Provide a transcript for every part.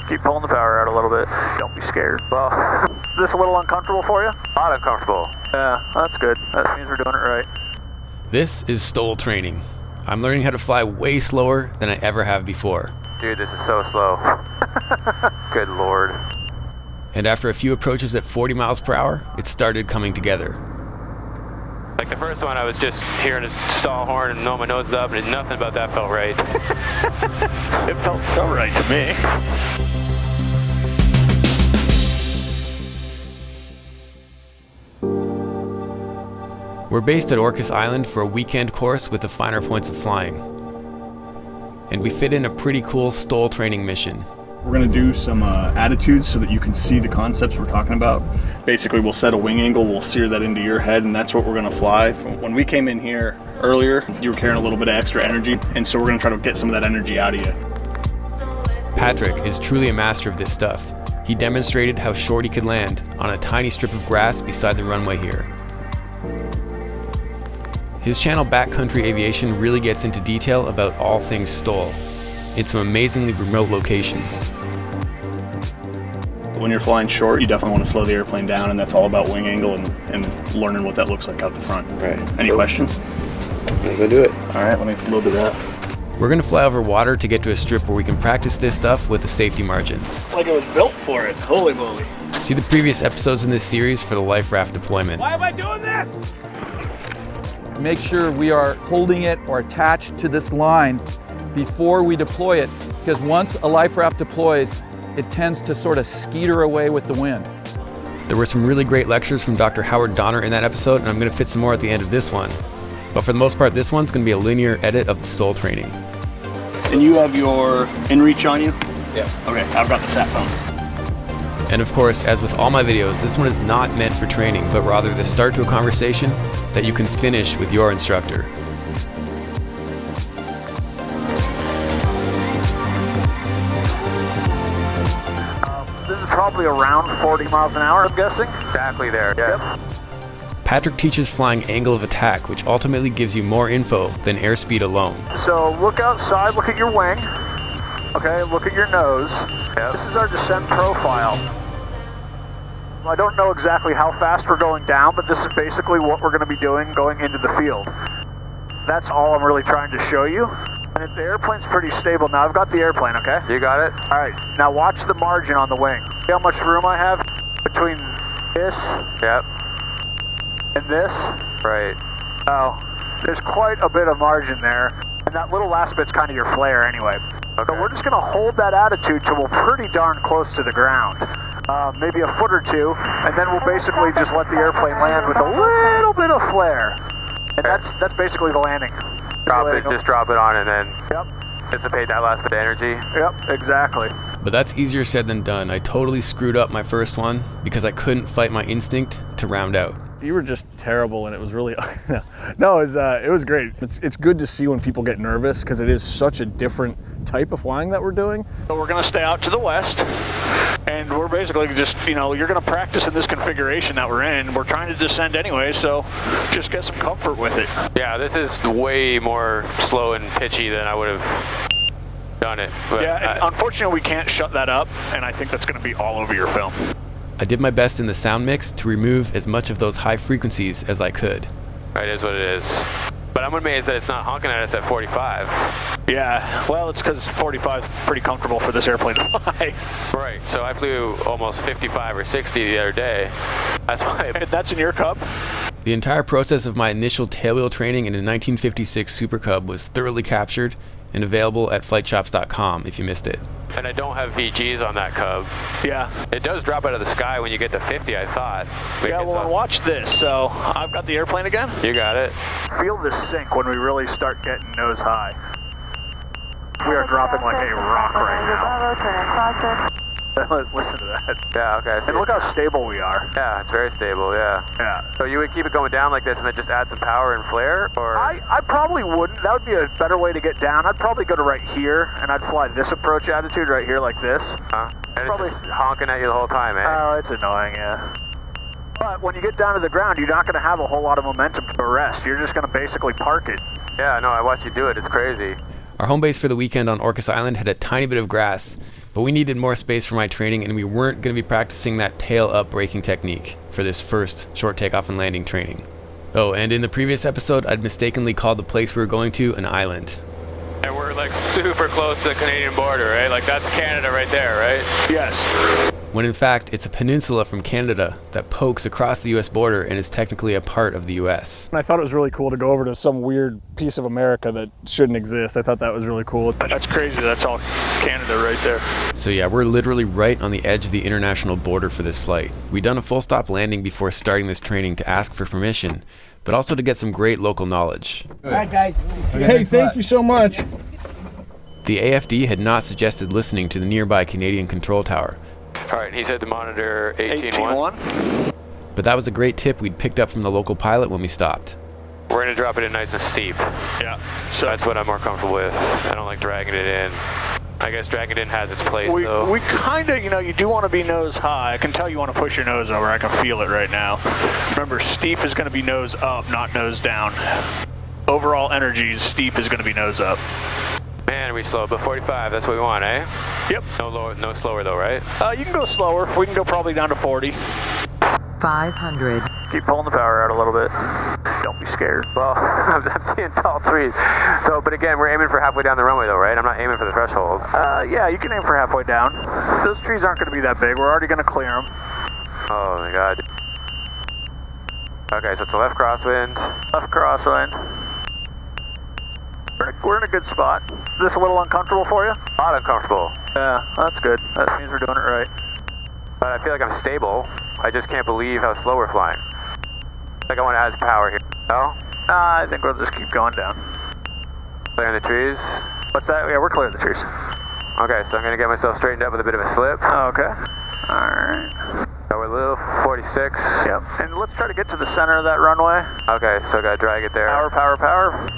Keep pulling the power out a little bit. Don't be scared. Well, is this a little uncomfortable for you? Not uncomfortable. Yeah, that's good. That means we're doing it right. This is STOL training. I'm learning how to fly way slower than I ever have before. Dude, this is so slow. Good lord. And after a few approaches at 40 miles per hour, it started coming together. Like the first one, I was just hearing a stall horn and knowing my nose is up, and nothing about that felt right. It felt so right to me. We're based at Orcas Island for a weekend course with the finer points of flying. And we fit in a pretty cool STOL training mission. We're going to do some attitudes so that you can see the concepts we're talking about. Basically, we'll set a wing angle, we'll steer that into your head, and that's what we're going to fly. When we came in here earlier, you were carrying a little bit of extra energy, and so we're going to try to get some of that energy out of you. Patrick is truly a master of this stuff. He demonstrated how short he could land on a tiny strip of grass beside the runway here. His channel Backcountry Aviation really gets into detail about all things STOL in some amazingly remote locations. When you're flying short, you definitely want to slow the airplane down, and that's all about wing angle and learning what that looks like out the front. Right. Any questions? Let's go do it. All right, let me load the wrap. We're going to fly over water to get to a strip where we can practice this stuff with a safety margin. Like it was built for it. Holy moly. See the previous episodes in this series for the LifeRaft deployment. Why am I doing this? Make sure we are holding it or attached to this line before we deploy it, because once a life raft deploys, it tends to sort of skeeter away with the wind. There were some really great lectures from Dr. Howard Donner in that episode, and I'm going to fit some more at the end of this one. But for the most part, this one's going to be a linear edit of the STOL training. And you have your inReach on you? Yeah. Okay, I've got the sat phone. And of course, as with all my videos, this one is not meant for training, but rather the start to a conversation that you can finish with your instructor. This is probably around 40 miles an hour, I'm guessing. Exactly there. Yeah. Yep. Patrick teaches flying angle of attack, which ultimately gives you more info than airspeed alone. So look outside, look at your wing. Okay, look at your nose. Yep. This is our descent profile. I don't know exactly how fast we're going down, but this is basically what we're going to be doing going into the field. That's all I'm really trying to show you. And the airplane's pretty stable. Now I've got the airplane, okay? You got it? All right, now watch the margin on the wing. See how much room I have between this Yep. and this? Right. Oh, there's quite a bit of margin there. And that little last bit's kind of your flare anyway. Okay. So we're just gonna hold that attitude till we're pretty darn close to the ground. Maybe a foot or two, and then we'll basically just let the airplane land with a little bit of flare. And that's basically the landing. Just drop it on and then Yep, dissipate that last bit of energy. yep, exactly. But that's easier said than done. I totally screwed up my first one because I couldn't fight my instinct to round out. You were just terrible, and it was really no, it was great. It's good to see when people get nervous, because it is such a different type of flying that we're doing. So we're gonna stay out to the west, and we're basically just, you're gonna practice in this configuration that we're in. We're trying to descend anyway, so just get some comfort with it. Yeah, this is way more slow and pitchy than I would have done it. But Yeah, and unfortunately we can't shut that up, and I think that's gonna be all over your film. I did my best in the sound mix to remove as much of those high frequencies as I could. it is what it is. But I'm amazed that it's not honking at us at 45. Yeah, well, it's because 45 is pretty comfortable for this airplane to fly. Right, so I flew almost 55 or 60 the other day. That's why. And that's in your Cub? The entire process of my initial tailwheel training in a 1956 Super Cub was thoroughly captured and available at flightshops.com if you missed it. And I don't have VGs on that Cub. Yeah. It does drop out of the sky when you get to 50, I thought. Yeah, well, watch this. So I've got the airplane again. You got it. Feel the sink when we really start getting nose high. We are dropping like a rock right now. Listen to that. Yeah, okay. And look how stable we are. Yeah, it's very stable, yeah. Yeah. So you would keep it going down like this and then just add some power and flare? Or I probably wouldn't. That would be a better way to get down. I'd probably go to right here, and I'd fly this approach attitude right here like this. and probably it's just honking at you the whole time, eh? Oh, it's annoying, yeah. But when you get down to the ground, you're not going to have a whole lot of momentum to arrest. You're just going to basically park it. Yeah, no, I watch you do it. It's crazy. Our home base for the weekend on Orcas Island had a tiny bit of grass, But we needed more space for my training, and we weren't going to be practicing that tail up braking technique for this first short takeoff and landing training. Oh, and in the previous episode, I'd mistakenly called the place we were going to an island. And we're like super close to the Canadian border, right? Like that's Canada right there, right? Yes. When in fact, it's a peninsula from Canada that pokes across the US border and is technically a part of the US. I thought it was really cool to go over to some weird piece of America that shouldn't exist. I thought that was really cool. That's crazy. That's all Canada right there. So yeah, we're literally right on the edge of the international border for this flight. We'd done a full stop landing before starting this training to ask for permission, but also to get some great local knowledge. All right, guys. Hey, thank you so much. The AFD had not suggested listening to the nearby Canadian control tower, All right, he said to monitor 18-1. but that was a great tip we'd picked up from the local pilot when we stopped. We're gonna drop it in nice and steep. Yeah. So that's what I'm more comfortable with. I don't like dragging it in. I guess dragging it in has its place though. We kind of, you do want to be nose high. I can tell you want to push your nose over. I can feel it right now. Remember, steep is going to be nose up, not nose down. Overall energy, steep is going to be nose up. Man, we slow, but 45, that's what we want, eh? Yep. No lower, no slower though, right? You can go slower. We can go probably down to 40. 500. Keep pulling the power out a little bit. Don't be scared. Well, I'm seeing tall trees. So, but again, we're aiming for halfway down the runway though, right? I'm not aiming for the threshold. Yeah, you can aim for halfway down. Those trees aren't going to be that big. We're already going to clear them. Oh my God. Okay, so it's a left crosswind. Left crosswind. We're in a good spot. Is this a little uncomfortable for you? A lot uncomfortable. Yeah, that's good. That means we're doing it right. But I feel like I'm stable. I just can't believe how slow we're flying. Like I want to add power here. No? I think we'll just keep going down. Clearing the trees. What's that? Yeah, we're clearing the trees. Okay, so I'm going to get myself straightened up with a bit of a slip. Okay. Alright. So we're a little 46. Yep. And let's try to get to the center of that runway. Okay, so I got to drag it there. Power, power, power.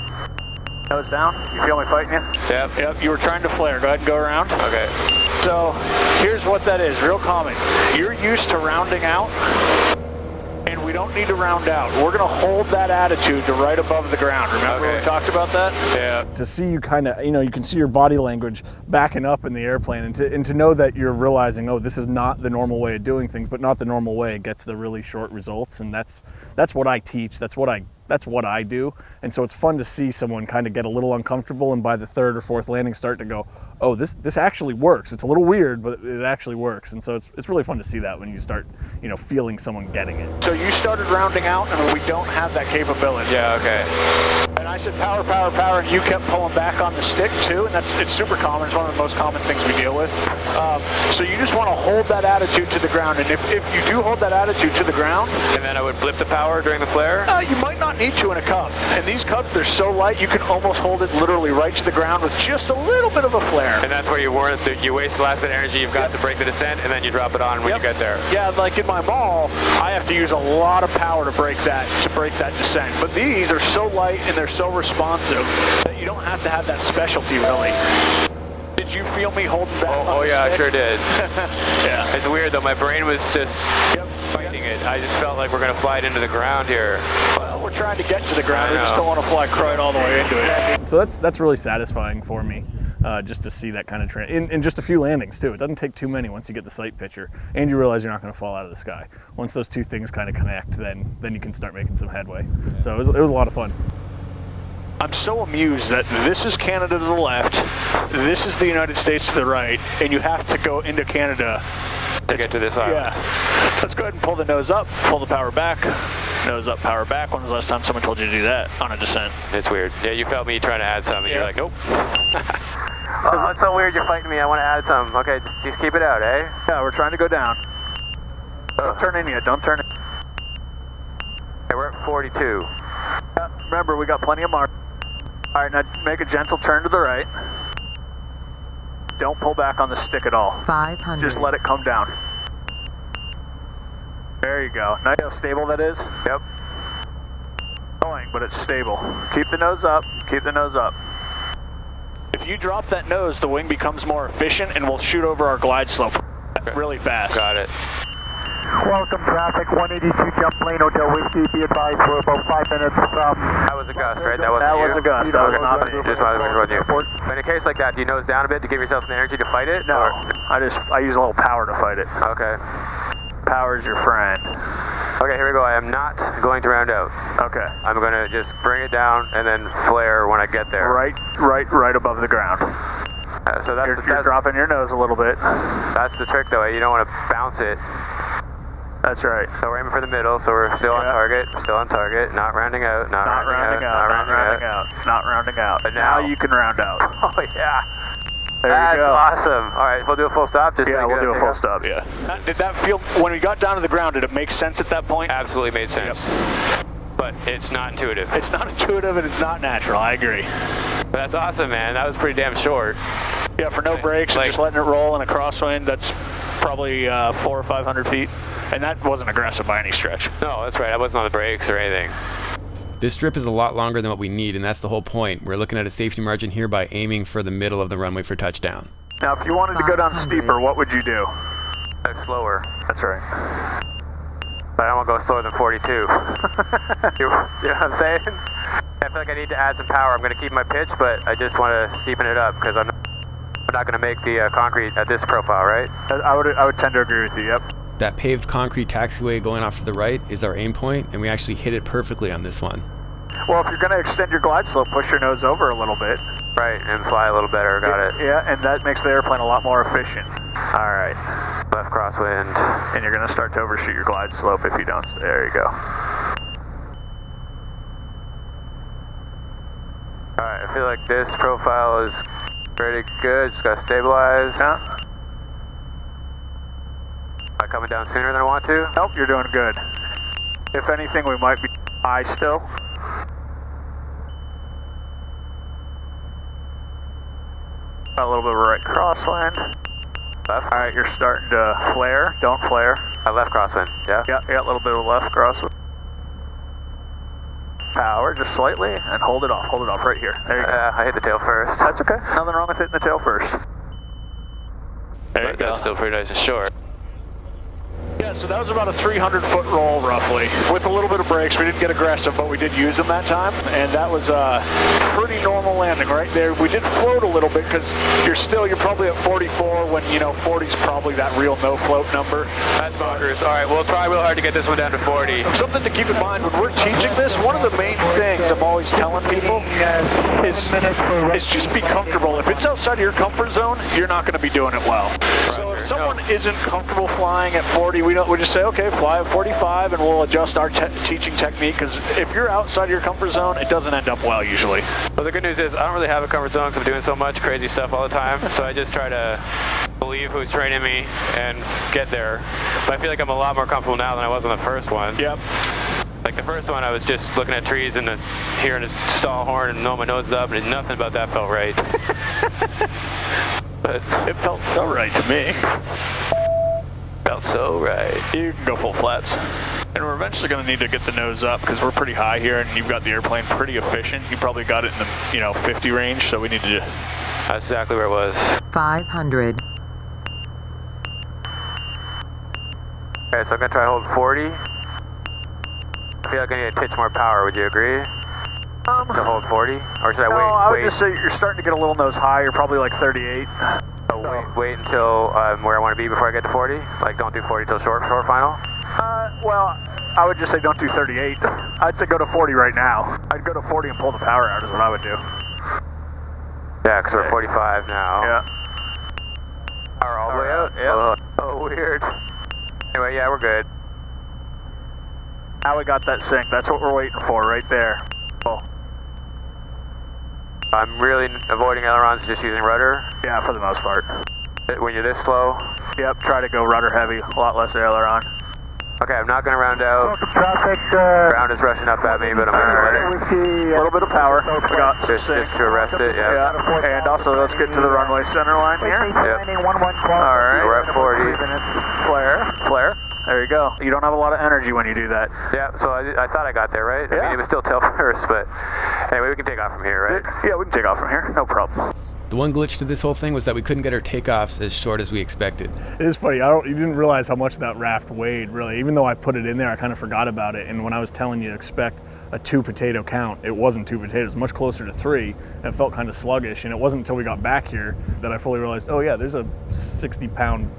Nose down. You feel me fighting you? Yep. Yep. You were trying to flare. Go ahead and go around. Okay. So here's what that is, real common. You're used to rounding out, and we don't need to round out. We're going to hold that attitude to right above the ground. Remember when we talked about that? Yeah. To see you kind of, you can see your body language backing up in the airplane, and to know that you're realizing, oh, this is not the normal way of doing things, but not the normal way gets the really short results, and that's what I teach. That's what I do. And so it's fun to see someone kind of get a little uncomfortable, and by the third or fourth landing start to go, oh, this actually works. It's a little weird, but it actually works. And so it's really fun to see that when you start, feeling someone getting it. So you started rounding out, and we don't have that capability. Yeah, okay. And I said power, power, power, and you kept pulling back on the stick too, and it's super common. It's one of the most common things we deal with. So you just want to hold that attitude to the ground, and if you do hold that attitude to the ground, And then I would blip the power during the flare? you might not need to in a Cub. And these Cubs, they're so light, you can almost hold it literally right to the ground with just a little bit of a flare. And that's where you waste the last bit of energy you've got to break the descent, and then you drop it on when you get there. Yeah, like in my mall, I have to use a lot of power to break that descent. But these are so light and they're so responsive that you don't have to have that specialty really. Did you feel me holding back on Oh the yeah, I stick? sure did. Yeah. It's weird though, my brain was just fighting it. I just felt like we're going to fly it into the ground here. Well, we're trying to get to the ground. We just don't want to fly right all the way into it. So that's really satisfying for me, just to see that kind of in just a few landings too. It doesn't take too many once you get the sight picture and you realize you're not going to fall out of the sky. Once those two things kind of connect, then you can start making some headway. So it was a lot of fun. I'm so amused that this is Canada to the left, this is the United States to the right, and you have to go into Canada to get to this island. Yeah. Let's go ahead and pull the nose up, pull the power back. Nose up, power back. When was the last time someone told you to do that on a descent? It's weird. Yeah, you felt me trying to add some, and you're like, nope. Oh, it's so weird you're fighting me. I want to add some. Okay, just keep it out, eh? Yeah, we're trying to go down. Don't turn in yet. Don't turn in. Okay, we're at 42. Remember, we got plenty of mark. All right, now make a gentle turn to the right. Don't pull back on the stick at all. 500. Just let it come down. There you go. Now you know how stable that is? Yep. Going, but it's stable. Keep the nose up. Keep the nose up. If you drop that nose, the wing becomes more efficient and will shoot over our glide slope really fast. Got it. Welcome traffic, 182 jump plane, Hotel Whiskey. Be advised, we're about 5 minutes from... That was a gust, right? That wasn't That you? was a gust. That was not me. Just wanted to make sure it wasn't you. But in a case like that, do you nose down a bit to give yourself the energy to fight it? No. Or? I use a little power to fight it. Okay. Power's your friend. Okay, here we go. I am not going to round out. Okay. I'm going to just bring it down and then flare when I get there. Right above the ground. So You're dropping your nose a little bit. That's the trick, though. You don't want to bounce it. That's right. So we're aiming for the middle, so we're still on target. Still on target. Not rounding out. Not rounding out. But now you can round out. Oh, yeah. There you go. That's awesome. All right, we'll do a full stop. Just yeah, so we'll do a full stop. Yeah. Did that feel when we got down to the ground? Did it make sense at that point? Absolutely made sense. Yep. But it's not intuitive. It's not intuitive and it's not natural. I agree. But that's awesome, man. That was pretty damn short. Yeah, for no brakes and just letting it roll in a crosswind. That's probably 400 or 500 feet, and that wasn't aggressive by any stretch. No, that's right. I wasn't on the brakes or anything. This strip is a lot longer than what we need, and that's the whole point. We're looking at a safety margin here by aiming for the middle of the runway for touchdown. Now, if you wanted to go down steeper, what would you do? Slower. That's right. But I don't want to go slower than 42. You know what I'm saying? I feel like I need to add some power. I'm going to keep my pitch, but I just want to steepen it up because I'm not going to make the concrete at this profile, right? I would tend to agree with you, yep. That paved concrete taxiway going off to the right is our aim point, and we actually hit it perfectly on this one. Well, if you're going to extend your glide slope, push your nose over a little bit. Right, and fly a little better, got it. Yeah, and that makes the airplane a lot more efficient. All right. Left crosswind. And you're going to start to overshoot your glide slope if you don't. There you go. All right, I feel like this profile is pretty good. Just got to stabilize. Yeah. Am I coming down sooner than I want to? Nope, you're doing good. If anything, we might be high still. Got a little bit of a right crosswind. Left. All right, you're starting to flare. Don't flare. Left crosswind, yeah? Yeah, a little bit of left crosswind. Power, just slightly, and hold it off right here. There you go. I hit the tail first. That's okay. Nothing wrong with hitting the tail first. There you go. That's still pretty nice and short. Yeah, so that was about a 300-foot roll, roughly. With a little bit of brakes, we didn't get aggressive, but we did use them that time, and that was a pretty normal landing right there. We did float a little bit, because you're probably at 44 when, 40's probably that real no-float number. That's bonkers. All right, we'll try real hard to get this one down to 40. Something to keep in mind when we're teaching this, one of the main things I'm always telling people is just be comfortable. If it's outside of your comfort zone, you're not going to be doing it well. So if someone isn't comfortable flying at 40, we just say, okay, fly at 45, and we'll adjust our teaching technique, because if you're outside of your comfort zone, it doesn't end up well usually. Well, the good news is I don't really have a comfort zone because I'm doing so much crazy stuff all the time, so I just try to believe who's training me and get there. But I feel like I'm a lot more comfortable now than I was on the first one. Yep. Like the first one, I was just looking at trees and hearing a stall horn and knowing my nose is up, and nothing about that felt right. But it felt so right to me. Felt so right. You can go full flaps. And we're eventually going to need to get the nose up because we're pretty high here and you've got the airplane pretty efficient. You probably got it in the 50 range, so we need to... That's exactly where it was. 500. Okay, so I'm going to try to hold 40. I feel like I need to titch more power, would you agree? To hold 40? Or should I wait? No, I would just say you're starting to get a little nose high. You're probably like 38. So wait until where I want to be before I get to 40? Like don't do 40 till short final? Well, I would just say don't do 38. I'd say go to 40 right now. I'd go to 40 and pull the power out is what I would do. Yeah, because we're 45 now. Yeah. Power all the way out? Yeah. Oh, weird. Anyway, yeah, we're good. Now we got that sync. That's what we're waiting for right there. Oh. I'm really avoiding ailerons, just using rudder. Yeah, for the most part. When you're this slow? Yep, try to go rudder heavy, a lot less aileron. Okay, I'm not going to round out. Ground is rushing up at me, but I'm going to let it. A little bit of power. We got just to arrest it, yeah. And also, let's get to the runway center line here. Yep. All right. We're at 40. Flare. There you go. You don't have a lot of energy when you do that. Yeah, so I thought I got there, right? Yeah. I mean, it was still tail first, but anyway, we can take off from here, right? Yeah, we can take off from here. No problem. The one glitch to this whole thing was that we couldn't get our takeoffs as short as we expected. It is funny, you didn't realize how much that raft weighed, really. Even though I put it in there, I kind of forgot about it. And when I was telling you to expect a 2 potato count, it wasn't 2 potatoes, much closer to 3. And it felt kind of sluggish. And it wasn't until we got back here that I fully realized, oh yeah, there's a 60-pound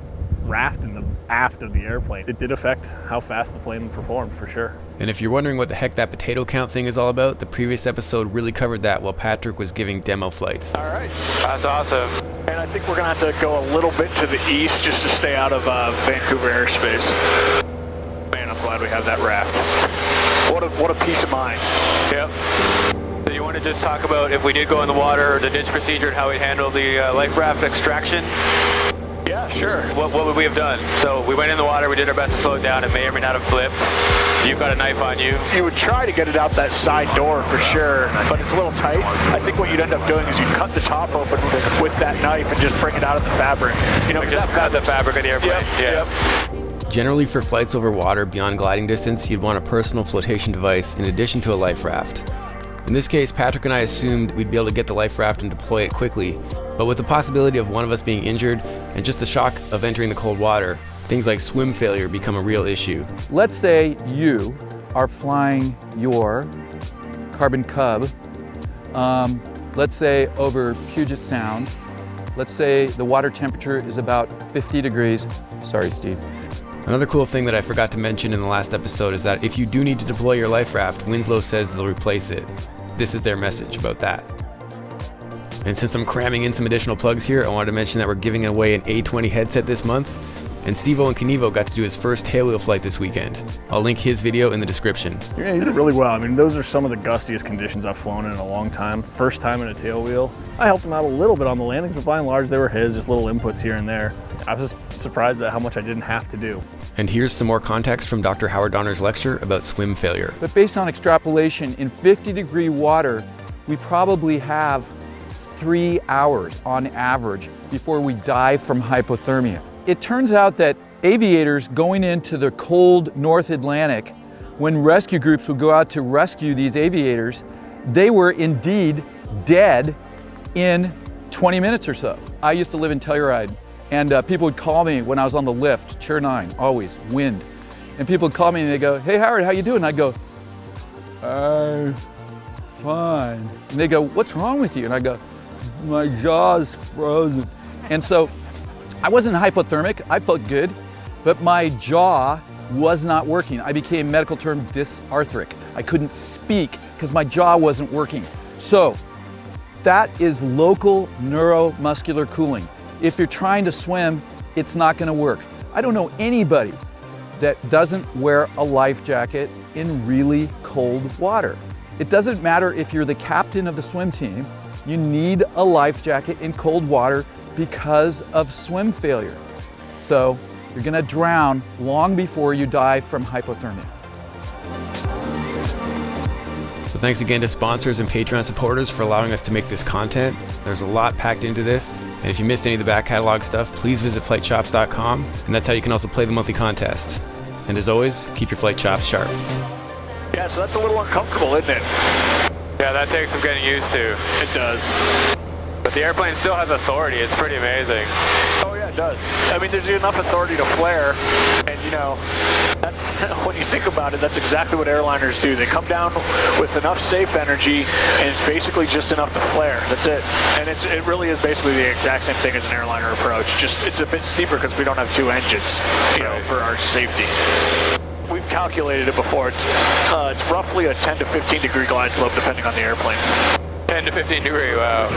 raft in the aft of the airplane. It did affect how fast the plane performed, for sure. And if you're wondering what the heck that potato count thing is all about, the previous episode really covered that while Patrick was giving demo flights. All right. That's awesome. And I think we're going to have to go a little bit to the east just to stay out of Vancouver airspace. Man, I'm glad we have that raft. What a peace of mind. Yep. So you want to just talk about if we did go in the water, the ditch procedure, and how we handle the life raft extraction? Yeah, sure. What would we have done? So we went in the water, we did our best to slow it down, it may or may not have flipped. You've got a knife on you. You would try to get it out that side door for sure, but it's a little tight. I think what you'd end up doing is you'd cut the top open with that knife and just bring it out of the fabric. You know, Like just cut the fabric of the airplane. Yep. Generally, for flights over water beyond gliding distance, you'd want a personal flotation device in addition to a life raft. In this case, Patrick and I assumed we'd be able to get the life raft and deploy it quickly, but with the possibility of one of us being injured and just the shock of entering the cold water, things like swim failure become a real issue. Let's say you are flying your CarbonCub, let's say over Puget Sound. Let's say the water temperature is about 50 degrees. Sorry, Steve. Another cool thing that I forgot to mention in the last episode is that if you do need to deploy your life raft, WINSLOW says they'll replace it. This is their message about that. And since I'm cramming in some additional plugs here, I wanted to mention that we're giving away an A20 headset this month, and Steve-O and Knievo got to do his first tail wheel flight this weekend. I'll link his video in the description. Yeah, you did really well. I mean, those are some of the gustiest conditions I've flown in a long time. First time in a tail wheel. I helped him out a little bit on the landings, but by and large, they were his, just little inputs here and there. I was surprised at how much I didn't have to do. And here's some more context from Dr. Howard Donner's lecture about swim failure. But based on extrapolation, in 50-degree water, we probably have 3 hours on average before we die from hypothermia. It turns out that aviators going into the cold North Atlantic, when rescue groups would go out to rescue these aviators, they were indeed dead in 20 minutes or so. I used to live in Telluride, and people would call me when I was on the lift, chair 9, always, wind. And people would call me and they go, "Hey Howard, how you doing?" And I'd go, "I'm fine." And they go, "What's wrong with you?" And I go, "My jaw's frozen." And so I wasn't hypothermic, I felt good, but my jaw was not working. I became medical term dysarthric. I couldn't speak because my jaw wasn't working. So that is local neuromuscular cooling. If you're trying to swim, it's not gonna work. I don't know anybody that doesn't wear a life jacket in really cold water. It doesn't matter if you're the captain of the swim team, you need a life jacket in cold water because of swim failure. So you're gonna drown long before you die from hypothermia. So thanks again to sponsors and Patreon supporters for allowing us to make this content. There's a lot packed into this. And if you missed any of the back catalog stuff, please visit flightshops.com, and that's how you can also play the monthly contest. And as always, keep your flight chops sharp. Yeah, so that's a little uncomfortable, isn't it? Yeah, that takes some getting used to. It does. But the airplane still has authority. It's pretty amazing. Oh yeah, it does. I mean, there's enough authority to flare, and you know, that's when you think about it, that's exactly what airliners do. They come down with enough safe energy, and it's basically just enough to flare. That's it. And it really is basically the exact same thing as an airliner approach. Just it's a bit steeper because we don't have 2 engines, you know, for our safety. We've calculated it before. It's roughly a 10 to 15 degree glide slope depending on the airplane. 10 to 15 degree, wow.